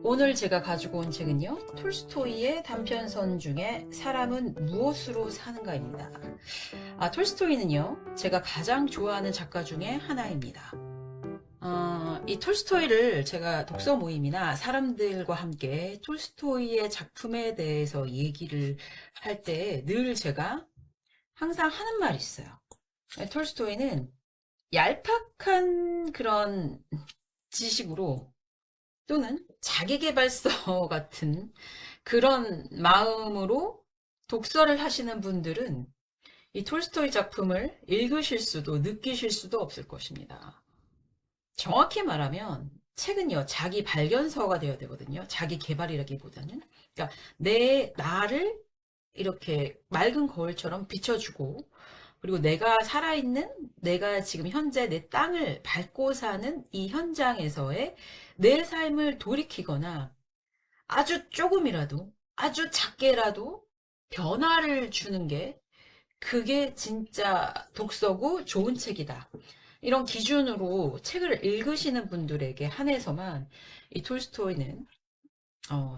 오늘 제가 가지고 온 책은요, 톨스토이의 단편선 중에 사람은 무엇으로 사는가입니다. 톨스토이는요, 제가 가장 좋아하는 작가 중에 하나입니다. 이 톨스토이를 제가 독서 모임이나 사람들과 함께 톨스토이의 작품에 대해서 얘기를 할 때 늘 제가 항상 하는 말이 있어요. 톨스토이는 얄팍한 그런 지식으로 또는 자기계발서 같은 그런 마음으로 독서를 하시는 분들은 이 톨스토이 작품을 읽으실 수도 느끼실 수도 없을 것입니다. 정확히 말하면 책은요, 자기 발견서가 되어야 되거든요. 자기 개발이라기보다는. 그러니까 나를 이렇게 맑은 거울처럼 비춰주고, 그리고 내가 살아있는, 내가 지금 현재 내 땅을 밟고 사는 이 현장에서의 내 삶을 돌이키거나 아주 조금이라도, 아주 작게라도 변화를 주는 게 그게 진짜 독서고 좋은 책이다. 이런 기준으로 책을 읽으시는 분들에게 한해서만 이 톨스토이는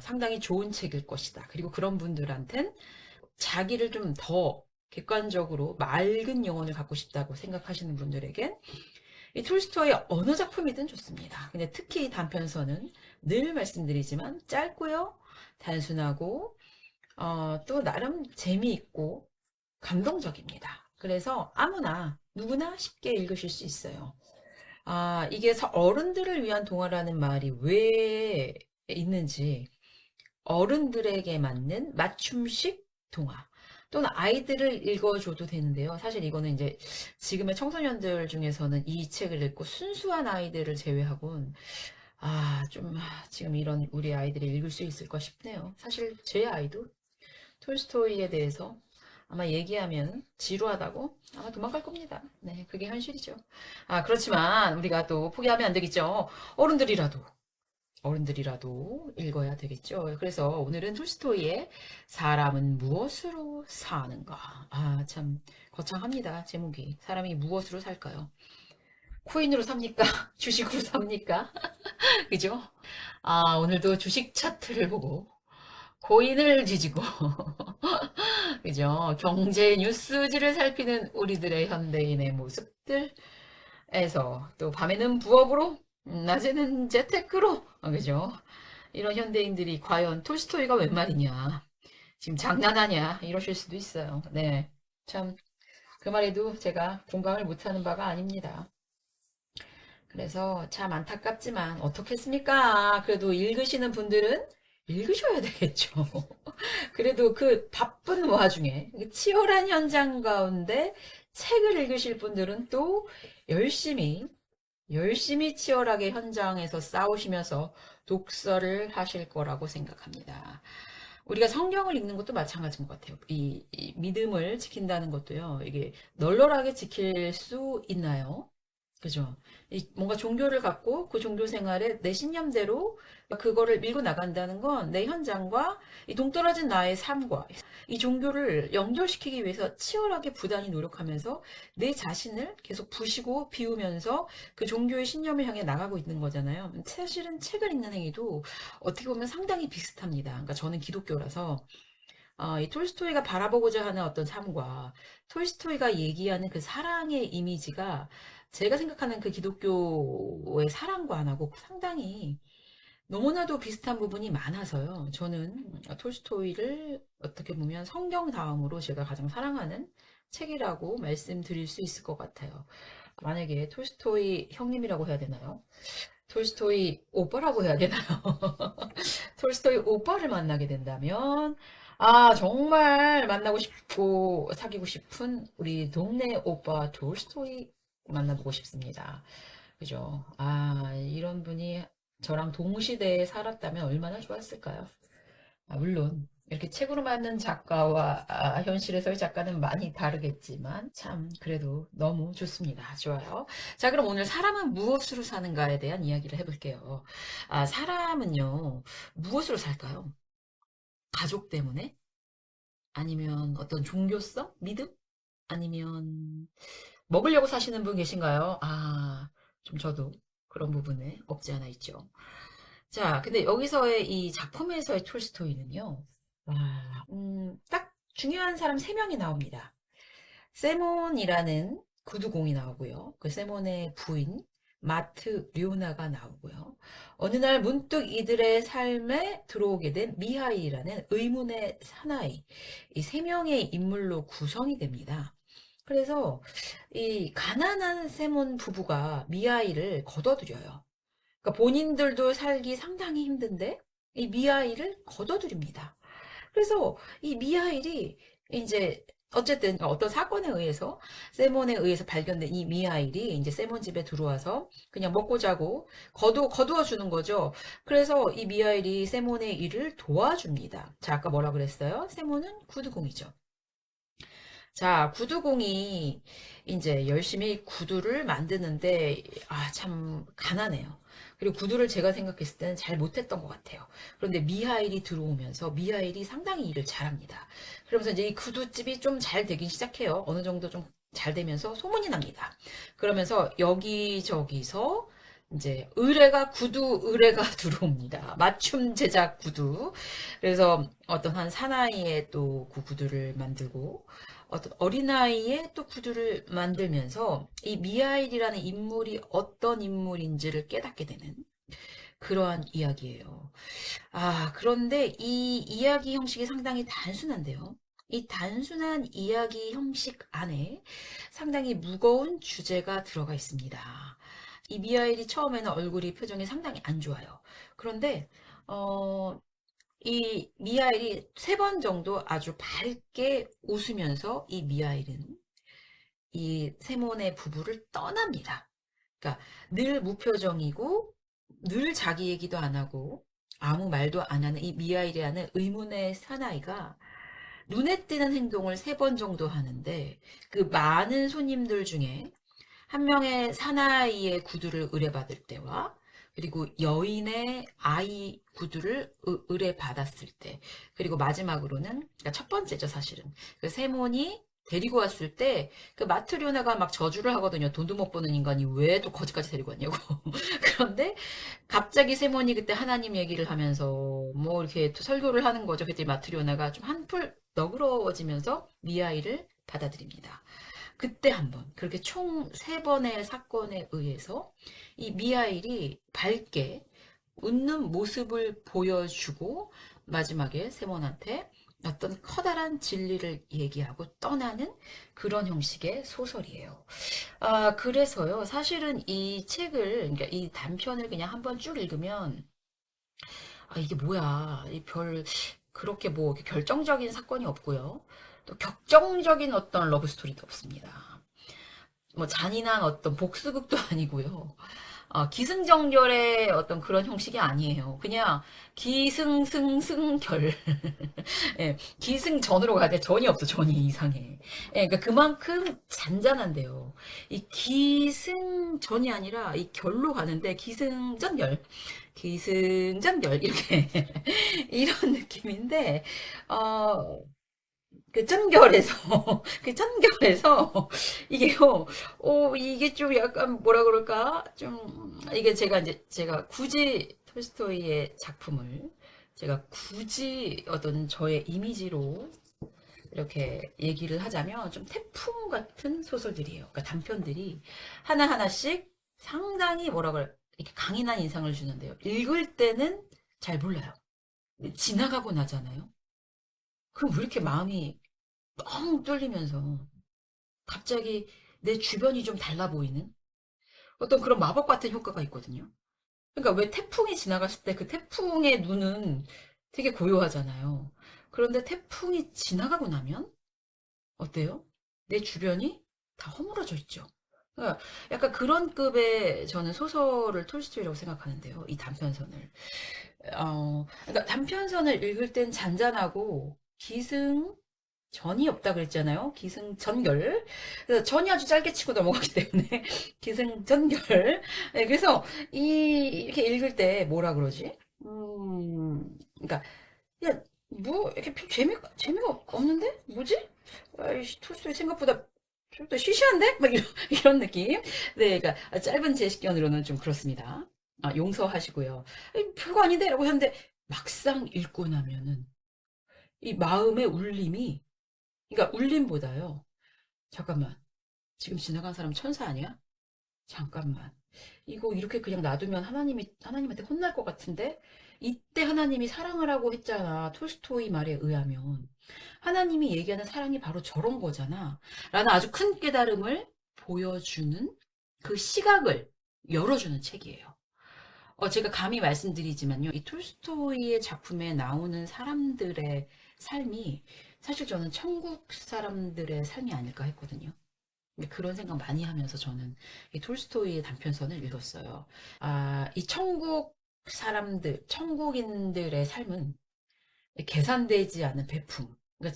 상당히 좋은 책일 것이다. 그리고 그런 분들한텐 자기를 좀 더 객관적으로 맑은 영혼을 갖고 싶다고 생각하시는 분들에겐 이 톨스토이의 어느 작품이든 좋습니다. 근데 특히 단편서는 늘 말씀드리지만 짧고요, 단순하고 또 나름 재미있고 감동적입니다. 그래서 아무나 누구나 쉽게 읽으실 수 있어요. 이게 어른들을 위한 동화라는 말이 왜 있는지, 어른들에게 맞는 맞춤식 동화 또는 아이들을 읽어줘도 되는데요. 사실 이거는 이제 지금의 청소년들 중에서는 이 책을 읽고 순수한 아이들을 제외하고는 좀 지금 이런 우리 아이들이 읽을 수 있을까 싶네요. 사실 제 아이도 톨스토이에 대해서 아마 얘기하면 지루하다고 아마 도망갈 겁니다. 네, 그게 현실이죠. 그렇지만 우리가 또 포기하면 안 되겠죠. 어른들이라도 읽어야 되겠죠. 그래서 오늘은 톨스토이의 사람은 무엇으로 사는가. 참 거창합니다. 제목이. 사람이 무엇으로 살까요? 코인으로 삽니까? 주식으로 삽니까? 그죠? 오늘도 주식 차트를 보고 코인을 뒤지고 그죠? 경제 뉴스지를 살피는 우리들의 현대인의 모습들에서 또 밤에는 부업으로 낮에는 재테크로 그죠? 이런 현대인들이 과연 톨스토이가 웬 말이냐, 지금 장난하냐 이러실 수도 있어요. 네, 참 그 말에도 제가 공감을 못하는 바가 아닙니다. 그래서 참 안타깝지만 어떻겠습니까? 그래도 읽으시는 분들은 읽으셔야 되겠죠. 그래도 그 바쁜 와중에 치열한 현장 가운데 책을 읽으실 분들은 또 열심히 치열하게 현장에서 싸우시면서 독서를 하실 거라고 생각합니다. 우리가 성경을 읽는 것도 마찬가지인 것 같아요. 이 믿음을 지킨다는 것도요, 이게 널널하게 지킬 수 있나요? 그죠? 뭔가 종교를 갖고 그 종교 생활에 내 신념대로 그거를 밀고 나간다는 건 내 현장과 이 동떨어진 나의 삶과 이 종교를 연결시키기 위해서 치열하게 부단히 노력하면서 내 자신을 계속 부시고 비우면서 그 종교의 신념을 향해 나가고 있는 거잖아요. 사실은 책을 읽는 행위도 어떻게 보면 상당히 비슷합니다. 그러니까 저는 기독교라서 이 톨스토이가 바라보고자 하는 어떤 삶과 톨스토이가 얘기하는 그 사랑의 이미지가 제가 생각하는 그 기독교의 사랑관하고 상당히 너무나도 비슷한 부분이 많아서요. 저는 톨스토이를 어떻게 보면 성경 다음으로 제가 가장 사랑하는 책이라고 말씀드릴 수 있을 것 같아요. 만약에 톨스토이 형님이라고 해야 되나요? 톨스토이 오빠라고 해야 되나요? 톨스토이 오빠를 만나게 된다면, 정말 만나고 싶고 사귀고 싶은 우리 동네 오빠 톨스토이 만나보고 싶습니다. 그죠? 이런 분이 저랑 동시대에 살았다면 얼마나 좋았을까요? 물론 이렇게 책으로 만든 작가와 현실에서의 작가는 많이 다르겠지만 참 그래도 너무 좋습니다. 좋아요. 자, 그럼 오늘 사람은 무엇으로 사는가에 대한 이야기를 해볼게요. 사람은요, 무엇으로 살까요? 가족 때문에? 아니면 어떤 종교성? 믿음? 아니면 먹으려고 사시는 분 계신가요? 좀 저도 그런 부분에 없지 않아 있죠. 자, 근데 여기서의 이 작품에서의 톨스토이는요, 딱 중요한 사람 3명이 나옵니다. 세몬이라는 구두공이 나오고요. 그 세몬의 부인 마트 류나가 나오고요. 어느 날 문득 이들의 삶에 들어오게 된 미하일이라는 의문의 사나이, 이 3명의 인물로 구성이 됩니다. 그래서 이 가난한 세몬 부부가 미하일을 거둬들여요. 그러니까 본인들도 살기 상당히 힘든데 이 미하일을 거둬들입니다. 그래서 이 미하일이 이제 어쨌든 어떤 사건에 의해서 세몬에 의해서 발견된 이 미하일이 이제 세몬 집에 들어와서 그냥 먹고 자고 거두어 주는 거죠. 그래서 이 미하일이 세몬의 일을 도와줍니다. 자, 아까 뭐라 그랬어요? 세몬은 구두공이죠. 자, 구두공이 이제 열심히 구두를 만드는데, 참 가난해요. 그리고 구두를 제가 생각했을 때는 잘 못했던 것 같아요. 그런데 미하일이 들어오면서 미하일이 상당히 일을 잘합니다. 그러면서 이제 이 구두집이 좀 잘 되긴 시작해요. 어느 정도 좀 잘 되면서 소문이 납니다. 그러면서 여기저기서 이제 구두 의뢰가 들어옵니다. 맞춤 제작 구두. 그래서 어떤 한 사나이의 또 그 구두를 만들고 어떤 어린아이의 또 구두를 만들면서 이 미하일이라는 인물이 어떤 인물인지를 깨닫게 되는 그러한 이야기예요. 그런데 이 이야기 형식이 상당히 단순한데요. 이 단순한 이야기 형식 안에 상당히 무거운 주제가 들어가 있습니다. 이 미하일이 처음에는 얼굴이 표정이 상당히 안 좋아요. 그런데 이 미하일이 3번 정도 아주 밝게 웃으면서 이 미하일은 이 세몬의 부부를 떠납니다. 그러니까 늘 무표정이고 늘 자기 얘기도 안 하고 아무 말도 안 하는 이 미하일이라는 의문의 사나이가 눈에 띄는 행동을 3번 정도 하는데 그 많은 손님들 중에 한 명의 사나이의 구두를 의뢰받을 때와 그리고 여인의 아이 구두를 의뢰받았을 때 그리고 마지막으로는 그러니까 첫 번째죠 사실은 그 세몬이 데리고 왔을 때 그 마트리오나가 막 저주를 하거든요. 돈도 못 버는 인간이 왜 또 거지까지 데리고 왔냐고. 그런데 갑자기 세몬이 그때 하나님 얘기를 하면서 뭐 이렇게 설교를 하는 거죠. 그때 마트리오나가 좀 한풀 너그러워지면서 미하일을 받아들입니다. 그때 한번 그렇게 총 3번의 사건에 의해서 이 미하일이 밝게 웃는 모습을 보여주고 마지막에 세몬한테 어떤 커다란 진리를 얘기하고 떠나는 그런 형식의 소설이에요. 그래서요, 사실은 이 책을, 그러니까 이 단편을 그냥 한번 쭉 읽으면, 이게 뭐야. 그렇게 뭐 결정적인 사건이 없고요. 또 격정적인 어떤 러브스토리도 없습니다. 뭐 잔인한 어떤 복수극도 아니고요. 기승전결의 어떤 그런 형식이 아니에요. 그냥 기승승승결. 예, 기승전으로 가야 돼. 전이 없어. 전이 이상해. 예, 그러니까 그만큼 잔잔한데요. 이 기승전이 아니라 이 결로 가는데 기승전결. 기승전결 이렇게 이런 느낌인데 그 쩐결에서 그 쩐결에서 이게요 이게 좀 약간 뭐라 그럴까 좀 이게 제가 굳이 톨스토이의 작품을 제가 굳이 어떤 저의 이미지로 이렇게 얘기를 하자면 좀 태풍 같은 소설들이에요. 그러니까 단편들이 하나하나씩 상당히 뭐라 그래 이렇게 강인한 인상을 주는데요. 읽을 때는 잘 몰라요. 지나가고 나잖아요. 그럼 왜 이렇게 마음이 뻥 뚫리면서 갑자기 내 주변이 좀 달라 보이는 어떤 그런 마법 같은 효과가 있거든요. 그러니까 왜 태풍이 지나갔을 때 그 태풍의 눈은 되게 고요하잖아요. 그런데 태풍이 지나가고 나면 어때요? 내 주변이 다 허물어져 있죠. 그러니까 약간 그런 급의 저는 소설을 톨스토이라고 생각하는데요. 이 단편선을. 그러니까 단편선을 읽을 땐 잔잔하고 기승전이 없다 그랬잖아요. 기승전결. 그래서 전이 아주 짧게 치고 넘어가기 때문에 기승전결. 네, 그래서 이렇게 읽을 때 뭐라 그러지? 그러니까 야, 뭐 이렇게 재미가 없는데? 뭐지? 아이씨, 톨스토이 생각보다 좀 더 시시한데? 막 이런 느낌. 네, 그러니까 짧은 제 식견으로는 좀 그렇습니다. 용서하시고요. 별거 아닌데 라고 했는데 막상 읽고 나면은 이 마음의 울림이, 그러니까 울림보다요. 잠깐만, 지금 지나간 사람 천사 아니야? 잠깐만. 이거 이렇게 그냥 놔두면 하나님한테 혼날 것 같은데? 이때 하나님이 사랑을 하고 했잖아. 톨스토이 말에 의하면. 하나님이 얘기하는 사랑이 바로 저런 거잖아. 라는 아주 큰 깨달음을 보여주는 그 시각을 열어주는 책이에요. 제가 감히 말씀드리지만요. 이 톨스토이의 작품에 나오는 사람들의 삶이 사실 저는 천국 사람들의 삶이 아닐까 했거든요. 그런 생각 많이 하면서 저는 이 톨스토이의 단편선을 읽었어요. 이 천국 사람들, 천국인들의 삶은 계산되지 않은 베품. 그러니까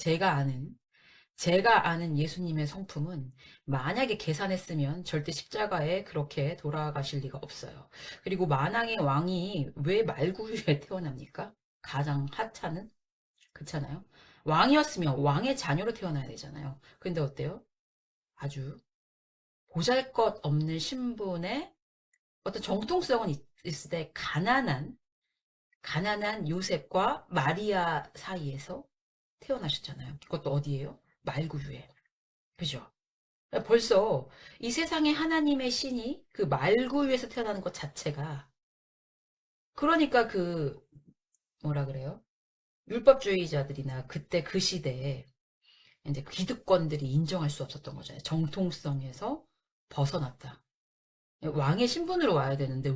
제가 아는 예수님의 성품은 만약에 계산했으면 절대 십자가에 그렇게 돌아가실 리가 없어요. 그리고 만왕의 왕이 왜 말구유에 태어납니까? 가장 하찮은? 그렇잖아요. 왕이었으면 왕의 자녀로 태어나야 되잖아요. 근데 어때요? 아주 보잘것없는 신분의 어떤 정통성은 있을 때 가난한 요셉과 마리아 사이에서 태어나셨잖아요. 그것도 어디예요? 말구유에. 그죠? 벌써 이 세상에 하나님의 신이 그 말구유에서 태어나는 것 자체가, 그러니까 그 뭐라 그래요? 율법주의자들이나 그때 그 시대에 이제 기득권들이 인정할 수 없었던 거잖아요. 정통성에서 벗어났다. 왕의 신분으로 와야 되는데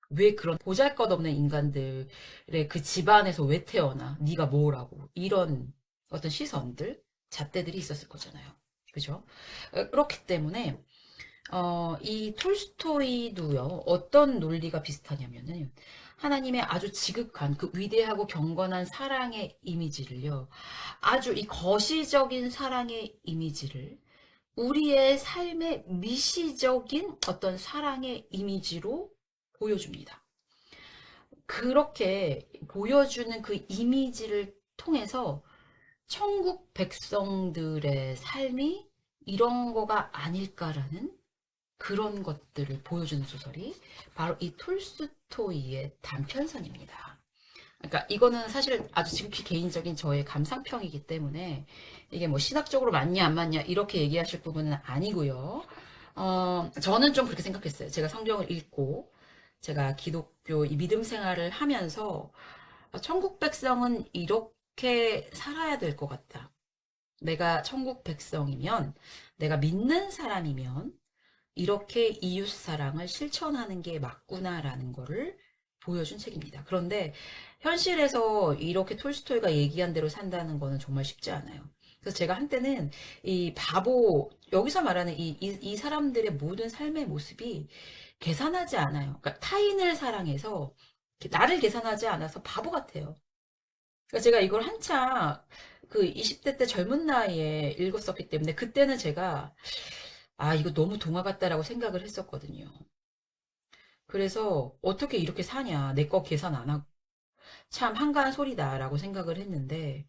왜 그런 보잘것없는 인간들의 그 집안에서 왜 태어나? 네가 뭐라고? 이런 어떤 시선들, 잣대들이 있었을 거잖아요. 그죠? 그렇기 때문에 이 톨스토이도요. 어떤 논리가 비슷하냐면은 하나님의 아주 지극한 그 위대하고 경건한 사랑의 이미지를요. 아주 이 거시적인 사랑의 이미지를 우리의 삶의 미시적인 어떤 사랑의 이미지로 보여줍니다. 그렇게 보여주는 그 이미지를 통해서 천국 백성들의 삶이 이런 거가 아닐까라는 그런 것들을 보여주는 소설이 바로 이 톨스토이의 단편선입니다. 그러니까 이거는 사실 아주 지극히 개인적인 저의 감상평이기 때문에 이게 뭐 신학적으로 맞냐 안 맞냐 이렇게 얘기하실 부분은 아니고요. 저는 좀 그렇게 생각했어요. 제가 성경을 읽고 제가 기독교 이 믿음 생활을 하면서 천국 백성은 이렇게 살아야 될 것 같다. 내가 천국 백성이면, 내가 믿는 사람이면 이렇게 이웃 사랑을 실천하는 게 맞구나라는 거를 보여준 책입니다. 그런데 현실에서 이렇게 톨스토이가 얘기한 대로 산다는 거는 정말 쉽지 않아요. 그래서 제가 한때는 이 바보, 여기서 말하는 이 사람들의 모든 삶의 모습이 계산하지 않아요. 그러니까 타인을 사랑해서 나를 계산하지 않아서 바보 같아요. 그러니까 제가 이걸 한창 그 20대 때 젊은 나이에 읽었었기 때문에 그때는 제가 이거 너무 동화 같다라고 생각을 했었거든요. 그래서 어떻게 이렇게 사냐, 내 거 계산 안 하고 참 한가한 소리다라고 생각을 했는데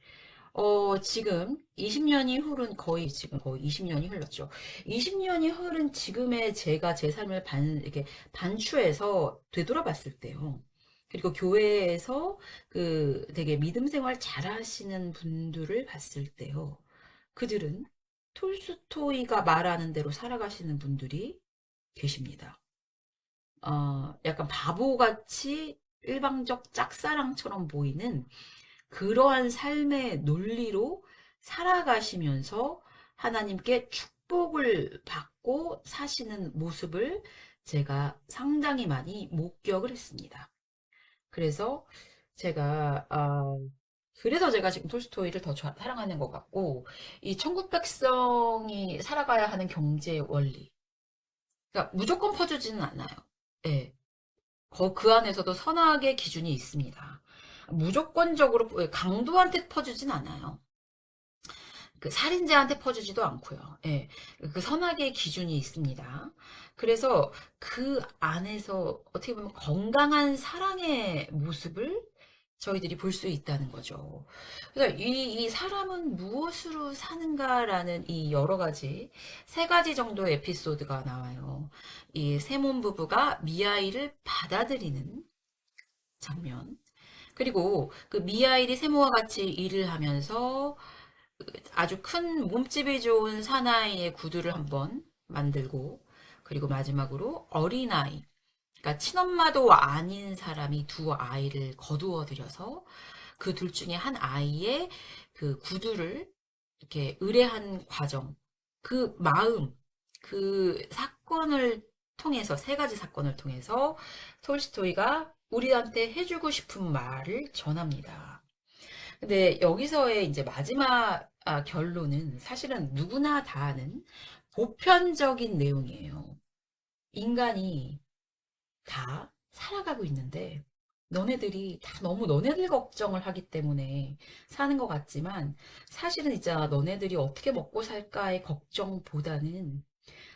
지금 20년이 흐른, 지금 거의 20년이 흘렀죠. 20년이 흐른 지금의 제가 제 삶을 이렇게 반추해서 되돌아봤을 때요. 그리고 교회에서 그 되게 믿음 생활 잘 하시는 분들을 봤을 때요. 그들은 톨스토이가 말하는 대로 살아가시는 분들이 계십니다. 약간 바보같이 일방적 짝사랑처럼 보이는 그러한 삶의 논리로 살아가시면서 하나님께 축복을 받고 사시는 모습을 제가 상당히 많이 목격을 했습니다. 그래서 제가 그래서 제가 지금 톨스토이를 더 사랑하는 것 같고, 이 천국 백성이 살아가야 하는 경제 원리, 그러니까 무조건 퍼주지는 않아요. 예. 그 안에서도 선악의 기준이 있습니다. 무조건적으로 강도한테 퍼주진 않아요. 그 살인자한테 퍼주지도 않고요. 예. 그 선악의 기준이 있습니다. 그래서 그 안에서 어떻게 보면 건강한 사랑의 모습을 저희들이 볼 수 있다는 거죠. 그래서 이 사람은 무엇으로 사는가라는 이 여러 가지, 세 가지 정도의 에피소드가 나와요. 이 세몬 부부가 미하일을 받아들이는 장면. 그리고 그 미하일이 세모와 같이 일을 하면서 아주 큰 몸집이 좋은 사나이의 구두를 한번 만들고, 그리고 마지막으로 어린아이, 그러니까 친엄마도 아닌 사람이 두 아이를 거두어 들여서 그 둘 중에 한 아이의 그 구두를 이렇게 의뢰한 과정, 그 마음, 그 사건을 통해서, 세 가지 사건을 통해서 톨스토이가 우리한테 해주고 싶은 말을 전합니다. 근데 여기서의 이제 마지막 결론은 사실은 누구나 다 아는 보편적인 내용이에요. 인간이 다 살아가고 있는데 너네들이 다 너무 너네들 걱정을 하기 때문에 사는 것 같지만, 사실은 있잖아, 너네들이 어떻게 먹고 살까의 걱정보다는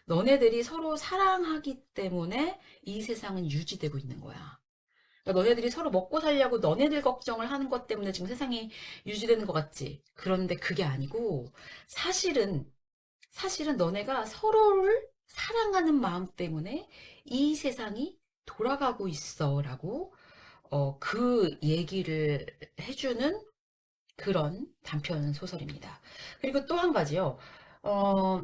너네들이 서로 사랑하기 때문에 이 세상은 유지되고 있는 거야. 그러니까 너네들이 서로 먹고 살려고 너네들 걱정을 하는 것 때문에 지금 세상이 유지되는 것 같지. 그런데 그게 아니고 사실은 너네가 서로를 사랑하는 마음 때문에 이 세상이 돌아가고 있어라고 그 얘기를 해주는 그런 단편 소설입니다. 그리고 또 한 가지요. 어,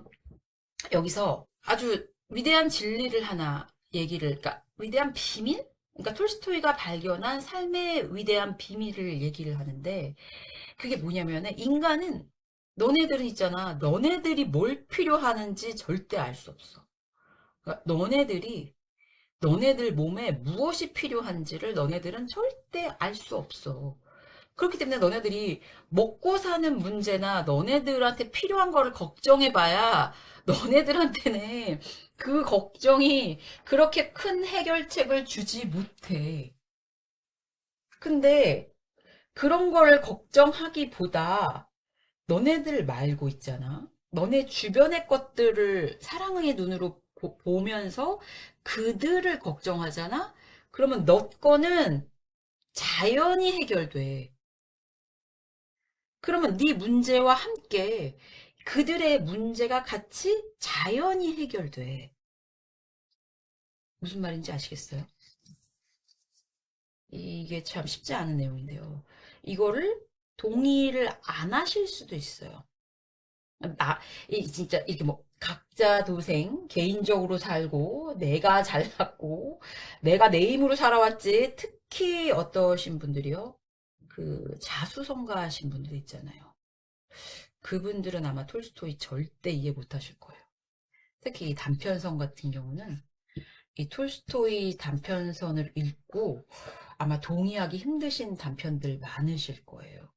여기서 아주 위대한 진리를 하나 그러니까 위대한 비밀? 그러니까 톨스토이가 발견한 삶의 위대한 비밀을 얘기를 하는데, 그게 뭐냐면은, 인간은, 너네들은 있잖아, 너네들이 뭘 필요하는지 절대 알 수 없어. 그러니까 너네들 몸에 무엇이 필요한지를 너네들은 절대 알 수 없어. 그렇기 때문에 너네들이 먹고 사는 문제나 너네들한테 필요한 거를 걱정해봐야 너네들한테는 그 걱정이 그렇게 큰 해결책을 주지 못해. 근데 그런 거를 걱정하기보다 너네들 말고 있잖아. 너네 주변의 것들을 사랑의 눈으로 보면서 그들을 걱정하잖아? 그러면 너 거는 자연히 해결돼. 그러면 네 문제와 함께 그들의 문제가 같이 자연히 해결돼. 무슨 말인지 아시겠어요? 이게 참 쉽지 않은 내용인데요. 이거를 동의를 안 하실 수도 있어요. 진짜 이렇게 뭐 각자 도생, 개인적으로 살고, 내가 잘났고, 내가 내 힘으로 살아왔지. 특히 어떠신 분들이요? 그 자수성가하신 분들 있잖아요. 그분들은 아마 톨스토이 절대 이해 못 하실 거예요. 특히 이 단편선 같은 경우는 이 톨스토이 단편선을 읽고 아마 동의하기 힘드신 단편들 많으실 거예요.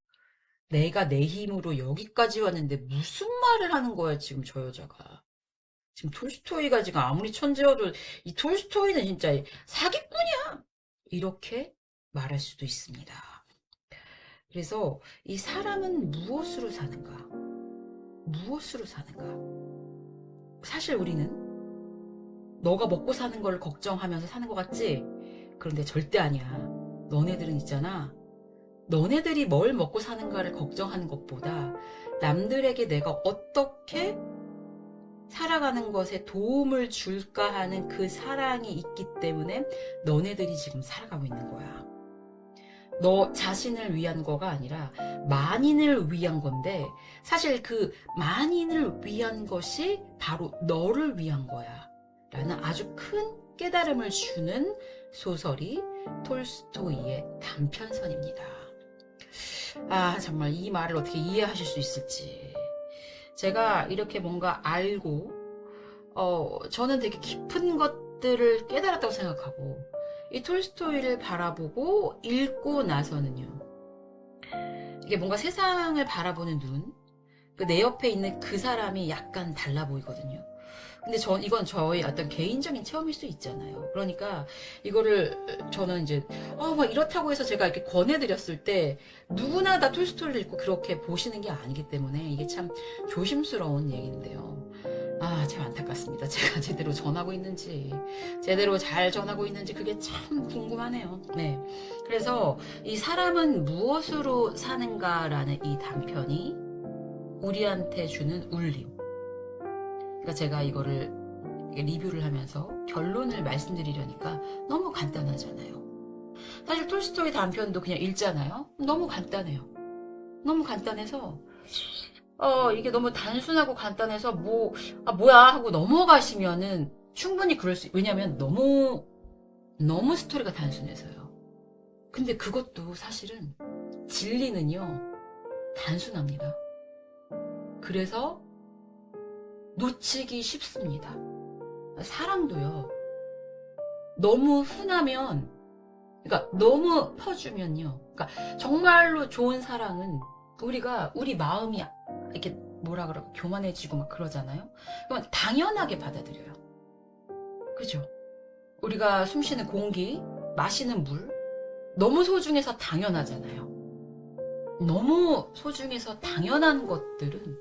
내가 내 힘으로 여기까지 왔는데 무슨 말을 하는 거야, 지금 저 여자가. 지금 톨스토이가 지금 아무리 천재여도 이 톨스토이는 진짜 사기꾼이야. 이렇게 말할 수도 있습니다. 그래서 이 사람은 무엇으로 사는가? 무엇으로 사는가? 사실 우리는 너가 먹고 사는 걸 걱정하면서 사는 것 같지? 그런데 절대 아니야. 너네들은 있잖아. 너네들이 뭘 먹고 사는가를 걱정하는 것보다 남들에게 내가 어떻게 살아가는 것에 도움을 줄까 하는 그 사랑이 있기 때문에 너네들이 지금 살아가고 있는 거야. 너 자신을 위한 거가 아니라 만인을 위한 건데, 사실 그 만인을 위한 것이 바로 너를 위한 거야 라는 아주 큰 깨달음을 주는 소설이 톨스토이의 단편선입니다. 정말 이 말을 어떻게 이해하실 수 있을지. 제가 이렇게 뭔가 알고 저는 되게 깊은 것들을 깨달았다고 생각하고, 이 톨스토이를 바라보고 읽고 나서는요, 이게 뭔가 세상을 바라보는 눈, 내 옆에 있는 그 사람이 약간 달라 보이거든요. 근데 이건 저의 어떤 개인적인 체험일 수 있잖아요. 그러니까 이거를 저는 이제 막 이렇다고 해서 제가 이렇게 권해드렸을 때 누구나 다 톨스토이를 읽고 그렇게 보시는 게 아니기 때문에 이게 참 조심스러운 얘기인데요. 참 안타깝습니다. 제가 제대로 전하고 있는지, 제대로 잘 전하고 있는지 그게 참 궁금하네요. 네. 그래서 이 사람은 무엇으로 사는가라는 이 단편이 우리한테 주는 울림. 그러니까 제가 이거를 리뷰를 하면서 결론을 말씀드리려니까 너무 간단하잖아요. 사실 톨스토이 단편도 그냥 읽잖아요. 너무 간단해요. 너무 간단해서 이게 너무 단순하고 간단해서 뭐야 하고 넘어가시면은 충분히 그럴 왜냐면 너무 스토리가 단순해서요. 근데 그것도 사실은 진리는요, 단순합니다. 그래서 놓치기 쉽습니다. 사랑도요, 너무 흔하면, 그러니까 너무 퍼주면요, 그러니까 정말로 좋은 사랑은 우리 마음이 이렇게 뭐라 그럴까, 교만해지고 막 그러잖아요. 그건 당연하게 받아들여요. 그죠? 우리가 숨쉬는 공기, 마시는 물, 너무 소중해서 당연하잖아요. 너무 소중해서 당연한 것들은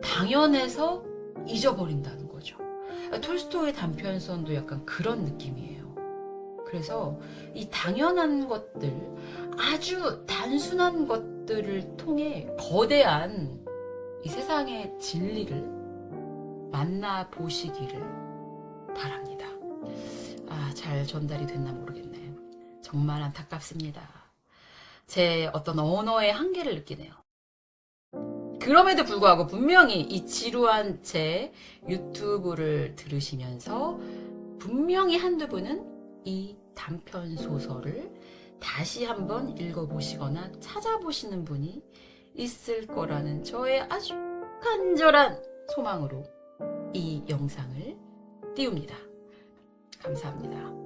당연해서 잊어버린다는 거죠. 톨스토이 단편선도 약간 그런 느낌이에요. 그래서 이 당연한 것들, 아주 단순한 것들을 통해 거대한 이 세상의 진리를 만나보시기를 바랍니다. 잘 전달이 됐나 모르겠네요. 정말 안타깝습니다. 제 어떤 언어의 한계를 느끼네요. 그럼에도 불구하고 분명히 이 지루한 제 유튜브를 들으시면서 분명히 한두 분은 이 단편 소설을 다시 한번 읽어보시거나 찾아보시는 분이 있을 거라는 저의 아주 간절한 소망으로 이 영상을 띄웁니다. 감사합니다.